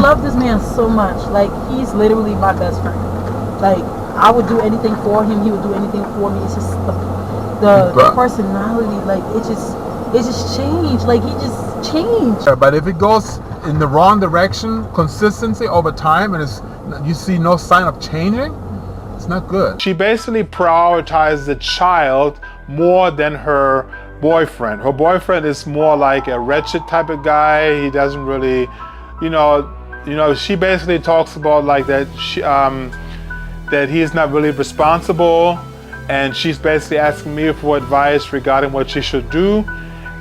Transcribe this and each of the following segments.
love this man so much. Like, he's literally my best friend. Like, I would do anything for him. He would do anything for me. It's just the personality. Like, it just changed. Like, he just changed. But if it goes in the wrong direction, consistency over time, and you see no sign of changing, it's not good. She basically prioritizes the child more than her boyfriend. Her boyfriend is more like a wretched type of guy. He doesn't really, she basically talks about like that that he is not really responsible, and she's basically asking me for advice regarding what she should do.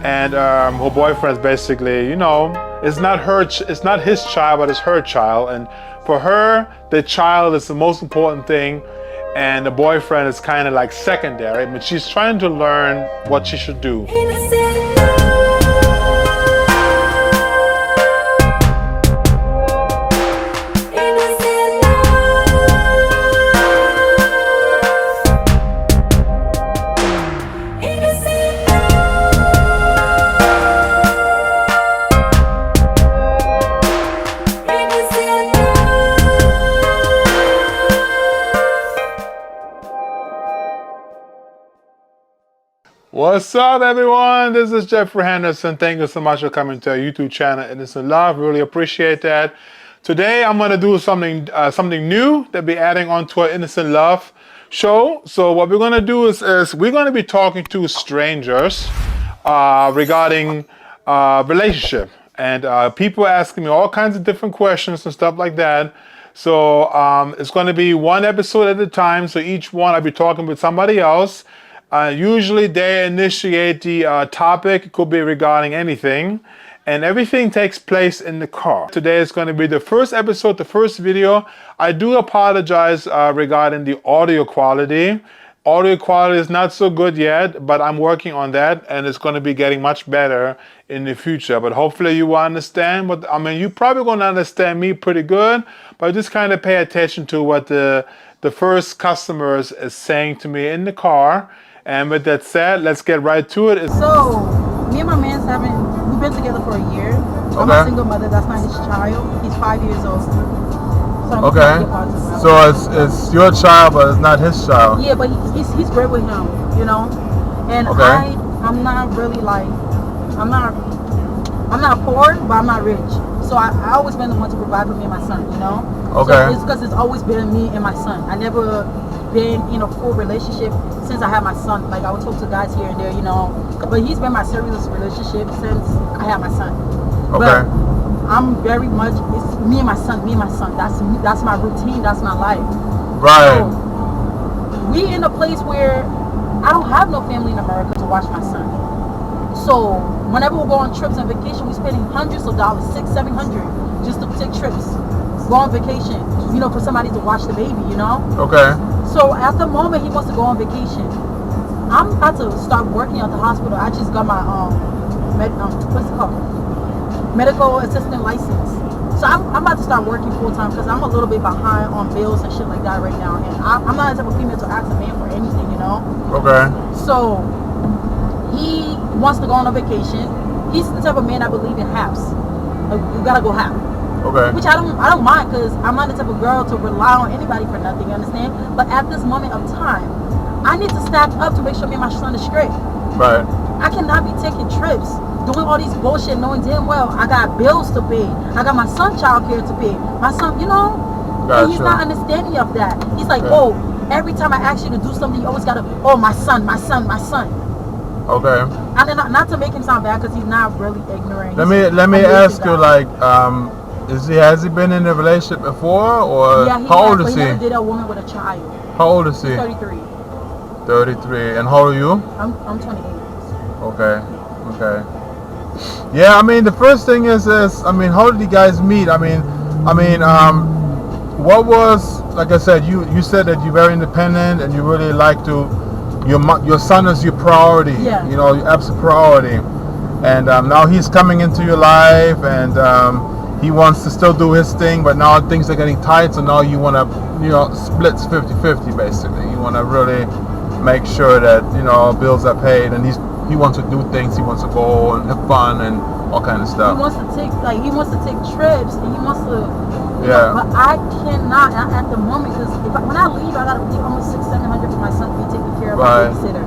And her boyfriend's basically, it's not his child, but it's her child. And for her, the child is the most important thing, and the boyfriend is kind of like secondary. But she's trying to learn what she should do. What's up, everyone? This is Geoffrey Henderson. Thank you so much for coming to our YouTube channel. Innocent Love. Really appreciate that. Today, I'm going to do something new that we're adding on to our Innocent Love show. So what we're going to do is we're going to be talking to strangers regarding relationship. And people asking me all kinds of different questions and stuff like that. So it's going to be one episode at a time. So each one I'll be talking with somebody else. Usually they initiate the topic. It could be regarding anything, and everything takes place in the car. Today is going to be the first episode, the first video. I do apologize regarding the audio quality. Audio quality is not so good yet, but I'm working on that, and it's going to be getting much better in the future. But hopefully you will understand. You're probably going to understand me pretty good, but just kind of pay attention to what the first customers is saying to me in the car. And with that said, let's get right to it. So, me and my man we've been together for a year. I'm a single mother. That's not his child. He's 5 years old. So so it's your child, but it's not his child. Yeah, but he's great with him, And I'm not really like, I'm not poor, but I'm not rich. So I always been the one to provide for me and my son, Okay. So it's because it's always been me and my son. I never been in a full relationship since I had my son. Like, I would talk to guys here and there, but he's been my serious relationship since I had my son. Okay. But I'm very much, it's me and my son. That's my routine, that's my life. Right. So we in a place where I don't have no family in America to watch my son. So whenever we go on trips and vacation, we're spending hundreds of dollars, $600-700 just to take trips, go on vacation, for somebody to watch the baby, Okay. So at the moment he wants to go on vacation, I'm about to start working at the hospital. I just got my what's it called? Medical assistant license. So I'm about to start working full time because I'm a little bit behind on bills and shit like that right now. And I'm not the type of female to ask a man for anything, Okay. So he wants to go on a vacation. He's the type of man I believe in halves. Like, you gotta go half. Okay. Which I don't mind, because I'm not the type of girl to rely on anybody for nothing, you understand? But at this moment of time, I need to stack up to make sure me and my son is straight. Right. I cannot be taking trips, doing all these bullshit, knowing damn well I got bills to pay. I got my son child care to pay. My son, Gotcha. And he's not understanding of that. He's like, every time I ask you to do something, you always gotta, my son. Okay. And then not to make him sound bad, because he's not really ignorant. Let me ask you, like, has he been in a relationship before, or yeah, how old is he? He never did a woman with a child. How old is he? He's 33. 33. And how old are you? I'm 28. Okay. Yeah, the first thing is how did you guys meet? What was, like I said, you said that you're very independent and you really like to, your son is your priority. Yeah. Your absolute priority. And now he's coming into your life, and he wants to still do his thing, but now things are getting tight, so now you want to, splits 50-50 basically. You want to really make sure that, bills are paid, and he wants to do things, he wants to go and have fun and all kind of He stuff. wants to take trips, and he wants to. Yeah. But I cannot at the moment, because when I leave, I gotta leave almost $600-700 for my son to be taken care of by a babysitter,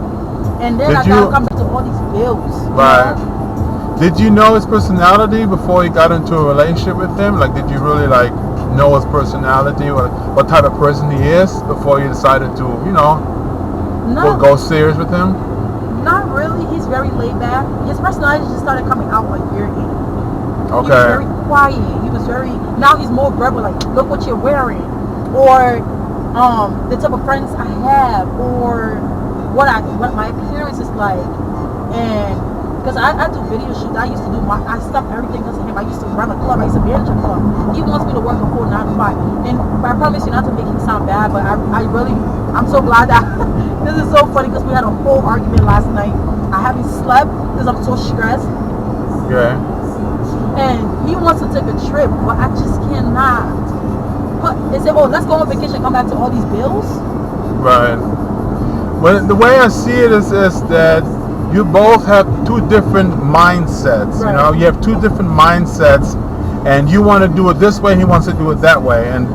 and then I gotta come back to all these bills. Right. Did you know his personality before you got into a relationship with him? Like, did you really like know his personality, or what type of person he is before you decided to, go serious with him? Not really. He's very laid back. His personality just started coming out a year in. Okay. He was very quiet. Now he's more verbal, like, look what you're wearing, or the type of friends I have, or what my appearance is like. And because I do video shoots, I stop everything because of him. I used to run a club, I used to manage a club. He wants me to work a full 9 to 5. And I promise you not to make him sound bad, but I'm so glad that this is so funny, because we had a whole argument last night. I haven't slept because I'm so stressed. Okay. And he wants to take a trip, but I just cannot. But they say, oh, let's go on vacation, come back to all these bills. Right. Well, the way I see it is that you both have two different mindsets. Right. You have two different mindsets, and you want to do it this way, he wants to do it that way. And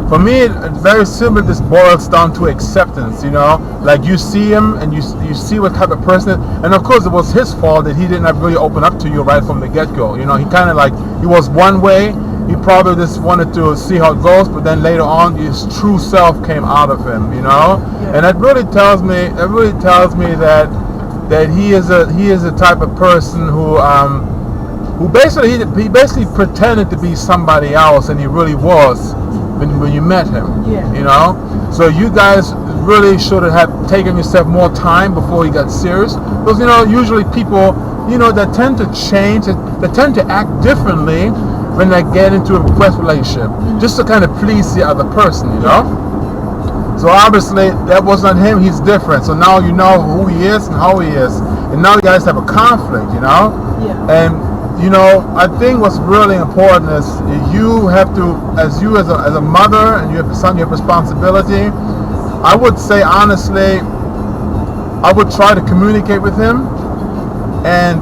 for me, it's very simple. This boils down to acceptance. Like, you see him and you see what type of person. And of course, it was his fault that he didn't really open up to you right from the get-go. He kind of he was one way. He probably just wanted to see how it goes, but then later on, his true self came out of him. Yeah. And it really tells me that he is a type of person who basically pretended to be somebody else, and he really was when you met him. Yeah. So you guys really should have taken yourself more time before you got serious, because usually people that tend to change, they tend to act differently when they get into a first relationship, just to kind of please the other person. So obviously that was not him. He's different. So now you know who he is and how he is, and now you guys have a conflict. Yeah. And I think what's really important is you have to, as a mother and you have a son, you have responsibility. I would say honestly, I would try to communicate with him, and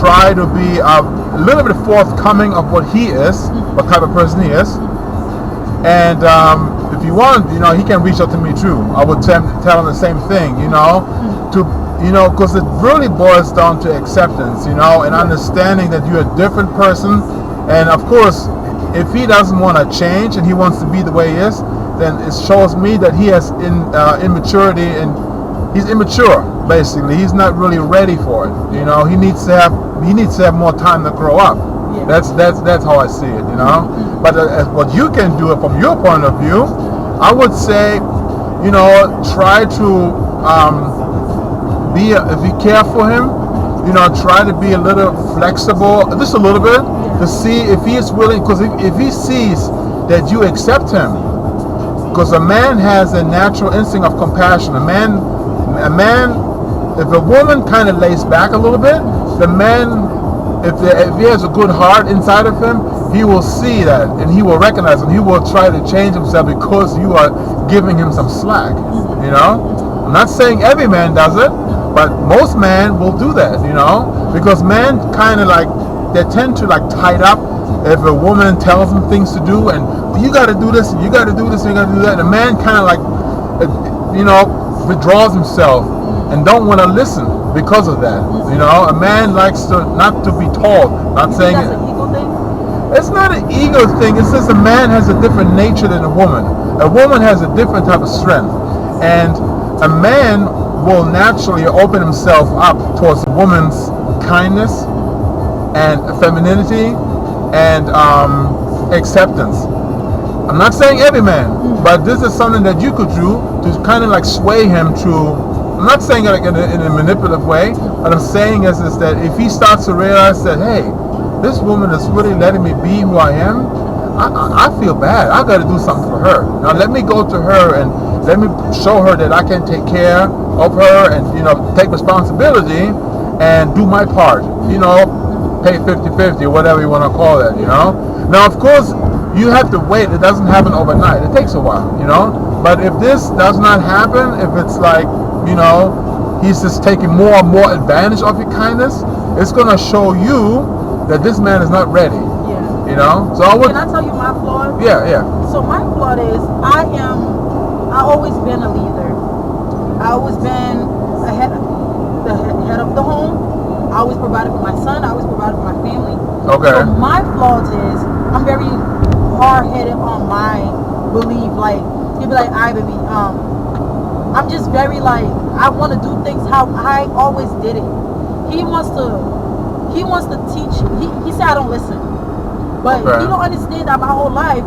try to be a little bit forthcoming of what he is, what type of person he is. And if you want, he can reach out to me too. I would tell him the same thing, because it really boils down to acceptance, and understanding that you're a different person. And of course, if he doesn't want to change and he wants to be the way he is, then it shows me that he has immaturity, and he's immature. Basically, he's not really ready for it. He needs to have more time to grow up. Yeah. That's how I see it. But what you can do from your point of view, I would say, try to if you care for him, try to be a little flexible, just a little bit, to see if he is willing. Because if he sees that you accept him, because a man has a natural instinct of compassion. A man, if a woman kind of lays back a little bit, the man, if he has a good heart inside of him, he will see that, and he will recognize, and he will try to change himself because you are giving him some slack. I'm not saying every man does it, but most men will do that, because men kind of they tend to tied up. If a woman tells them things to do, and you got to do this, and you got to do this, and you got to do that, and a man kind of withdraws himself and don't want to listen because of that. A man likes not to be told. Not saying that's an ego thing? It's not an ego thing. It's just a man has a different nature than a woman. A woman has a different type of strength, and a man will naturally open himself up towards a woman's kindness and femininity and acceptance. I'm not saying every man, but this is something that you could do to kind of sway him to. I'm not saying it in a manipulative way. What I'm saying is that if he starts to realize that, hey, this woman is really letting me be who I am, I feel bad. I got to do something for her. Now let me go to her and let me show her that I can take care of her and take responsibility and do my part. Pay 50-50 or whatever you want to call it. Now of course you have to wait. It doesn't happen overnight. It takes a while. But if this does not happen, if it's he's just taking more and more advantage of your kindness, it's going to show you that this man is not ready. Yeah. You know. So I would. Can I tell you my flaw? Yeah. So my flaw is I always been a leader. I always been the head of the home. I always provided for my son. I always provided for my family. Okay. So my flaw is I'm very hard-headed on my belief. Like he'll be like, "I baby, I'm just very like I want to do things how I always did it." He wants to teach. He said I don't listen, but Okay. he don't understand that my whole life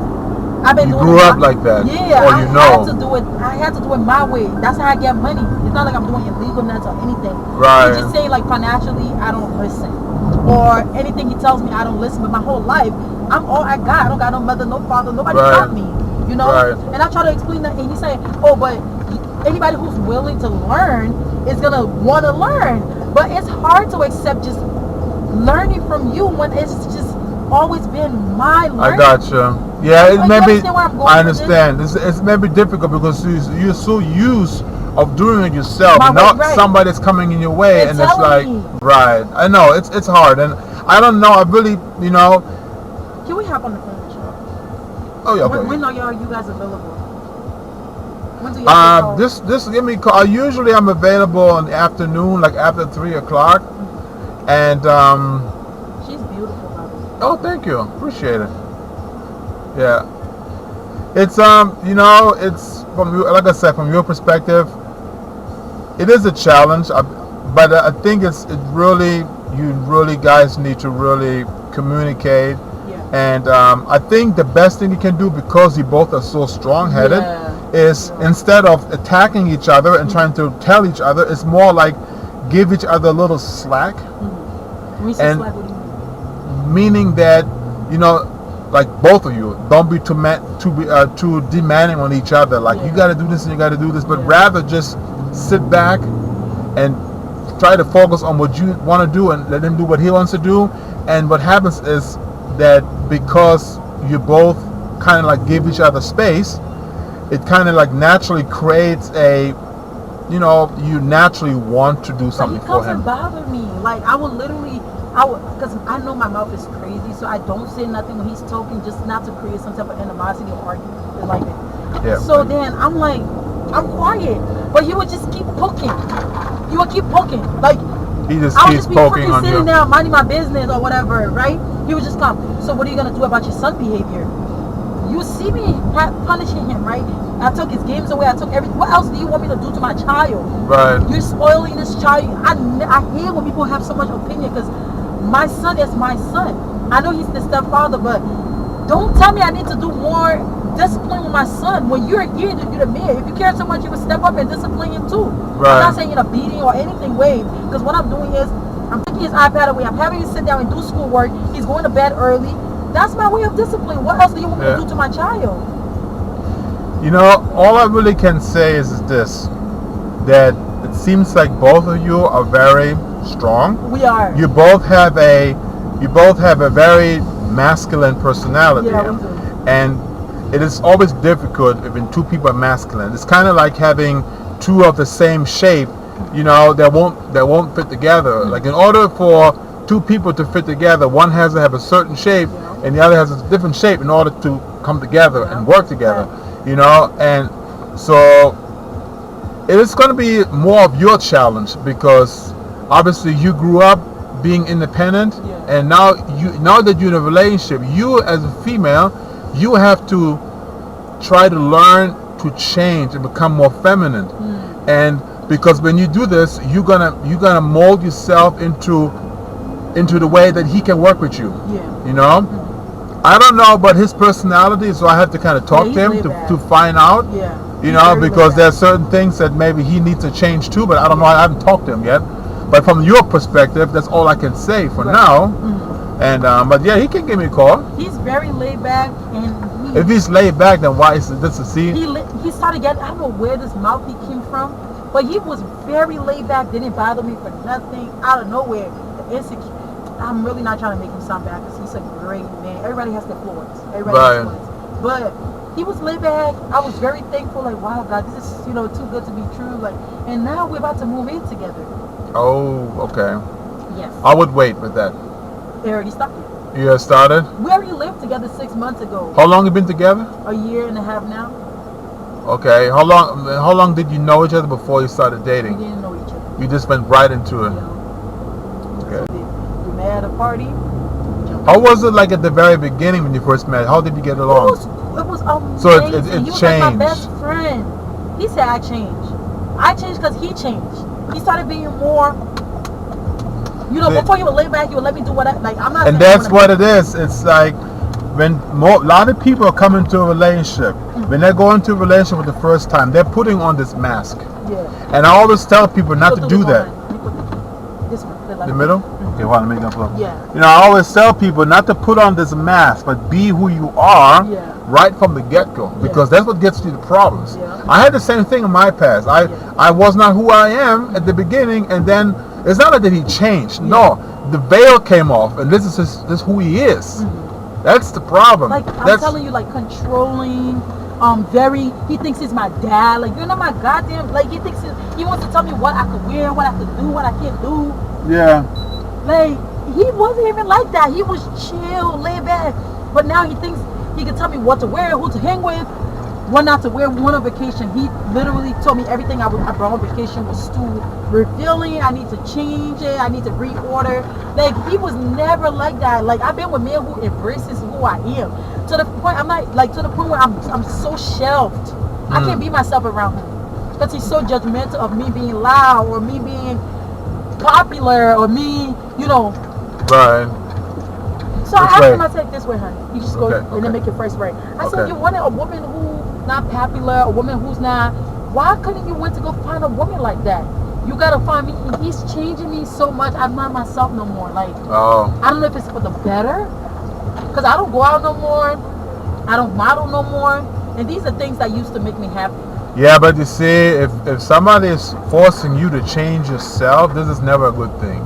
I've been You doing grew it up like that. Yeah, Or you know. I had to do it my way. That's how I get money. It's not like I'm doing illegalness or anything. Right. He's just saying like financially I don't listen, or anything he tells me I don't listen. But my whole life I'm all I got. I don't got no mother, no father, nobody taught me. You know. Right. And I try to explain that, and he's saying, "Oh, but anybody who's willing to learn is gonna want to learn." But it's hard to accept just learning from you when it's just always been my learning. I gotcha. Yeah, it Like, may you be. understand where I'm going I with this? understand. It's maybe difficult because you're so used of doing it yourself, My way, not right. somebody's coming in your way, They're and it's like, telling me. right. I know it's hard, and I don't know. I really, you know. Can we hop on the phone with you? Oh yeah. Okay. When are you guys available? When do y'all This give me call. Usually I'm available in the afternoon, like after 3 o'clock, and She's beautiful, by the way. oh, thank you, appreciate it. Yeah, it's you know, it's from you, like I said, from your perspective, it is a challenge, but I think it really, you really guys need to really communicate, Yeah. and I think the best thing you can do, because you both are so strong-headed, is instead of attacking each other and trying to tell each other, it's more like give each other a little slack. When you say And- slack, what do you mean? Meaning that, you know, like both of you, don't be too demanding on each other. Like you Yeah. got to do this and you got to do this, but Yeah. rather just sit back and try to focus on what you want to do and let him do what he wants to do. And what happens is that because you both kind of like give each other space, it kind of like naturally creates a, you know, you naturally want to do something But he for comes him. and bother me. Like I would literally, because I know my mouth is crazy, so I don't say nothing when he's talking, just not to create some type of animosity or argument. It's like that. Yeah. So then I'm like, I'm quiet, but he would just keep poking. He would keep poking. Like He just I would keeps just be poking freaking on sitting you. there minding my business or whatever, right? He would just come. So what are you gonna do about your son's behavior? You see me punishing him, right? I took his games away. I took everything. What else do you want me to do to my child? Right. You're spoiling this child. I hate when people have so much opinion, because my son is my son. I know he's the stepfather, but don't tell me I need to do more discipline with my son. When you're here, you're the man. If you care so much, you would step up and discipline him too. Right. I'm not saying in a beating or anything way, because what I'm doing is I'm taking his iPad away. I'm having him sit down and do schoolwork. He's going to bed early. That's my way of discipline. What else do you want me to do to my child? You know, all I really can say is this, that it seems like both of you are very strong. We are. You both have a very masculine personality. Yeah, we do. And it is always difficult if when two people are masculine. It's kind of like having two of the same shape, you know, that won't fit together. Like in order for two people to fit together, one has to have a certain shape and the other has a different shape in order to come together and work together. You know, and so it is going to be more of your challenge, because obviously you grew up being independent, and now that you're in a relationship, you as a female, you have to try to learn to change and become more feminine. And because when you do this, you're gonna mold yourself into the way that he can work with you. You know. I don't know about his personality, so I have to kind of talk to him to find out. You know, because there are certain things that maybe he needs to change too, but I don't know. I haven't talked to him yet. But from your perspective, that's all I can say for now. And but yeah, he can give me a call. He's very laid back, and if he's laid back, then why is this a scene? He started getting, I don't know where this mouth he came from, but he was very laid back. Didn't bother me for nothing. Out of nowhere, the insecure. I'm really not trying to make him sound bad, because he's a great man. Everybody has their flaws. Everybody has flaws. But he was laid back. I was very thankful. Like, wow, God, this is too good to be true. Like, and now we're about to move in together. Oh, okay. Yes. I would wait with that. It already started. You had started? We already lived together 6 months ago. How long you been together? A year and a half now. Okay. How long did you know each other before you started We dating? didn't know each other. You just went right into it. Yeah. Okay. So we met at a party. How was it like at the very beginning when you first met? How did you get along? It was amazing. So it he was changed. like my best friend. He said I changed. I changed because he changed. He started being more. You know, before you would lay back, you would let me do what I'm not. And that's what it is. It's like when a lot of people come into a relationship, when they go into a relationship for the first time, they're putting on this mask. Yeah. And I always tell people not to do that. This one, The middle? Okay, well, let me go for it. Yeah. You know, I always tell people not to put on this mask, but be who you are right from the get-go, because that's what gets you the problems. Yeah. I had the same thing in my past. I was not who I am at the beginning, and then it's not like that he changed. No, the veil came off, and this is who he is. That's the problem. Like I'm telling you, like controlling. He thinks he's my dad. Like you're not my goddamn. Like he thinks he wants to tell me what I could wear, what I could do, what I can't do. Yeah. Like he wasn't even like that. He was chill, laid back. But now he thinks he can tell me what to wear, who to hang with, what not to wear. One on vacation, he literally told me everything I brought on vacation was too revealing. I need to change it. I need to reorder. Like he was never like that. Like I've been with men who embraces who I am. To the point where I'm so shelved. I can't be myself around him because he's so judgmental of me being loud or me being popular or me, you know. Right. So I asked him, I said, this way, honey. You just go and then make your first break. I said, you wanted a woman who's not popular, a woman who's not. Why couldn't you went to go find a woman like that? You gotta find me. He's changing me so much. I'm not myself no more. Like, I don't know if it's for the better. Because I don't go out no more. I don't model no more. And these are things that used to make me happy. Yeah, but you see, if somebody is forcing you to change yourself, this is never a good thing.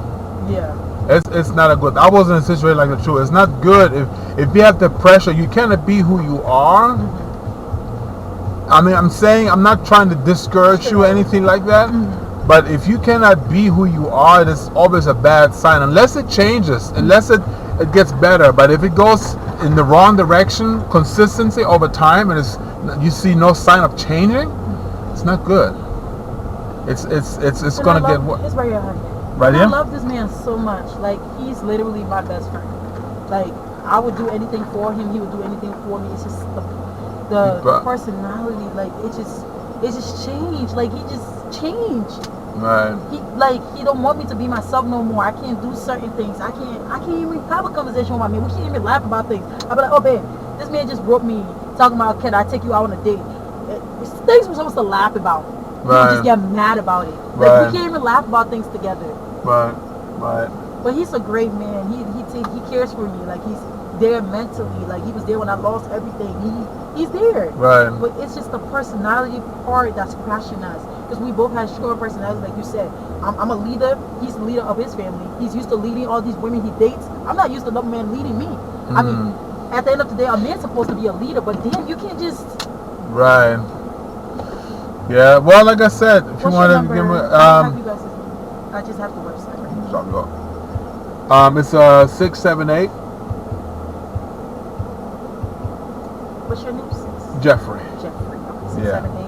Yeah. It's not a good. I was in a situation like that too. It's not good if you have the pressure. You cannot be who you are. I mean, I'm not trying to discourage you or anything like that. But if you cannot be who you are, it is always a bad sign. Unless it changes, unless it gets better. But if it goes in the wrong direction, consistency over time, and you see no sign of changing, it's not good. It's gonna get worse. It's right here, honey. Right here? I love this man so much. Like he's literally my best friend. Like I would do anything for him. He would do anything for me. It's just the personality. Like it just changed. Like he just changed. Right. He don't want me to be myself no more. I can't do certain things. I can't even have a conversation with my man. We can't even laugh about things. I'll be like, oh babe, this man just wrote me talking about, can I take you out on a date? It's things we're supposed to laugh about. Right. We just get mad about it. Like we can't even laugh about things together. Right. But he's a great man. He cares for me. Like he's there mentally. Like he was there when I lost everything. He's there. Right. But it's just the personality part that's crashing us. Because we both have strong personalities, like you said. I'm a leader. He's the leader of his family. He's used to leading all these women he dates. I'm not used to another man leading me. I mean, at the end of the day, a man's supposed to be a leader. But damn, you can't just. Right. Yeah. Well, like I said, if you want to give me, I just have the website right now. It's 678. What's your name? Jeffrey. Geoffrey. Okay, 678.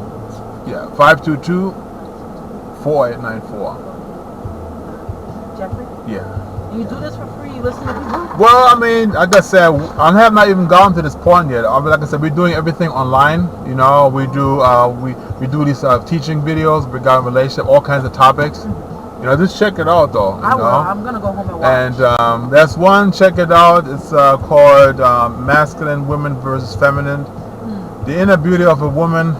Yeah. 522-4894. Jeffrey. Yeah. And you do this for free. You listen to people. Well, I mean, like I said, I have not even gone to this point yet. Like I said, we're doing everything online. You know, we do we do these teaching videos regarding relationship, all kinds of topics. You know, just check it out though. I'm gonna go home and watch. And there's one, check it out. It's called Masculine Women versus Feminine. The Inner Beauty of a Woman.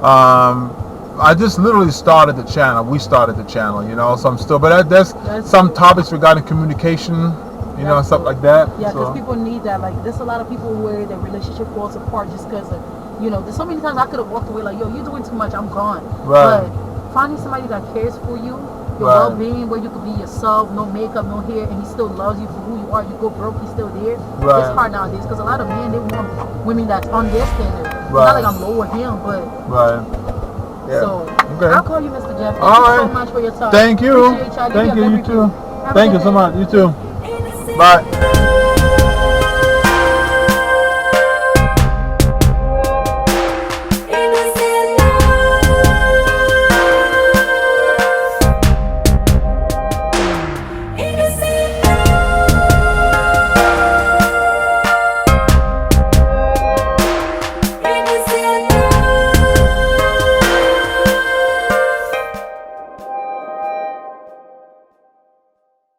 I just literally started the channel. We started the channel, you know. So I'm still, but there's some topics regarding communication, you know, stuff like that. Yeah, because people need that. Like, there's a lot of people where their relationship falls apart just because of, you know, there's so many times I could have walked away like, yo, you're doing too much, I'm gone. Right. But finding somebody that cares for you, your well-being, where you could be yourself, no makeup, no hair, and he still loves you for who you are. You go broke, he's still there. Right. It's hard nowadays because a lot of men, they want women that's on their standard. Right. It's not like I'm lower him, but yeah. So okay. I'll call you Mr. Jeff. Thank All you right. so much for your time. Thank you. Appreciate y'all. Thank you. You too. Have a Thank good you so day. much. You too. Bye.